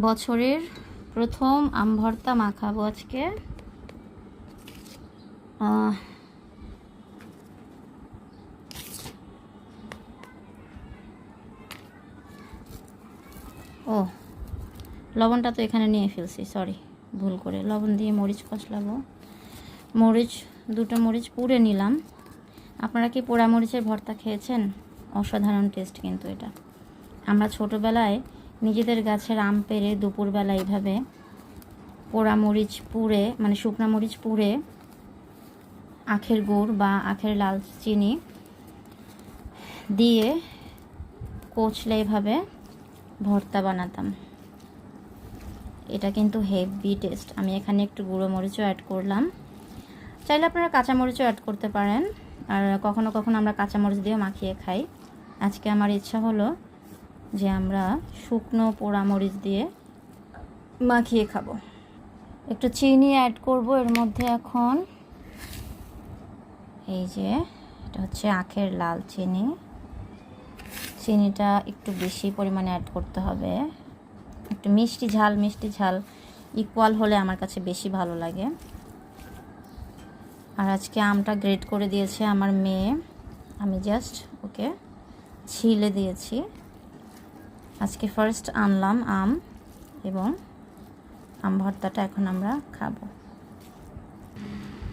বছরের প্রথম আম ভর্তা মাখাবো আজকে। ও লবণটা তো এখানে নিয়ে ফেলছি, সরি, ভুল করে লবণ দিয়ে মরিচ কষলাবো। দুটো মরিচ পুড়ে নিলাম। আপনারা কি পোড়া মরিচের ভর্তা খেয়েছেন? অসাধারণ টেস্ট কিন্তু এটা। আমরা ছোটোবেলায় নিজেদের গাছের আম পেড়ে দুপুরবেলা এইভাবে পোড়া মরিচ পুড়ে, মানে শুকনো মরিচ পুড়ে আখের গুড় বা আখের লাল চিনি দিয়ে কচলে এইভাবে ভর্তা বানাতাম। এটা কিন্তু হেভি টেস্ট। আমি এখানে একটু গুঁড়ো মরিচও অ্যাড করলাম, চাইলে আপনারা কাঁচা মরিচও অ্যাড করতে পারেন। আর কখনো কখনো আমরা কাঁচা মরিচ দিয়েও মাখিয়ে খাই। আজকে আমার ইচ্ছা হলো যে আমরা শুকনো পোড়া মরিচ দিয়ে মাখিয়ে খাবো। একটু চিনি অ্যাড করব এর মধ্যে এখন। এই যে এটা হচ্ছে আখের লাল চিনি। চিনিটা একটু বেশি পরিমাণে অ্যাড করতে হবে। একটু মিষ্টি ঝাল ইকুয়াল হলে আমার কাছে বেশি ভালো লাগে। আর আজকে আমটা গ্রেট করে দিয়েছে আমার মেয়ে, আমি জাস্ট ওকে ছিলে দিয়েছি। আজকে ফার্স্ট আনলাম আম, এবং আম ভর্তাটা এখন আমরা খাবো।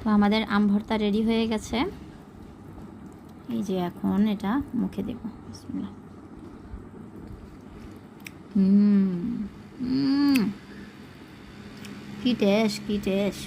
তো আমাদের আম ভর্তা রেডি হয়ে গেছে। এই যে এখন এটা মুখে দেব। বিসমিল্লাহ। কি টেস্ট।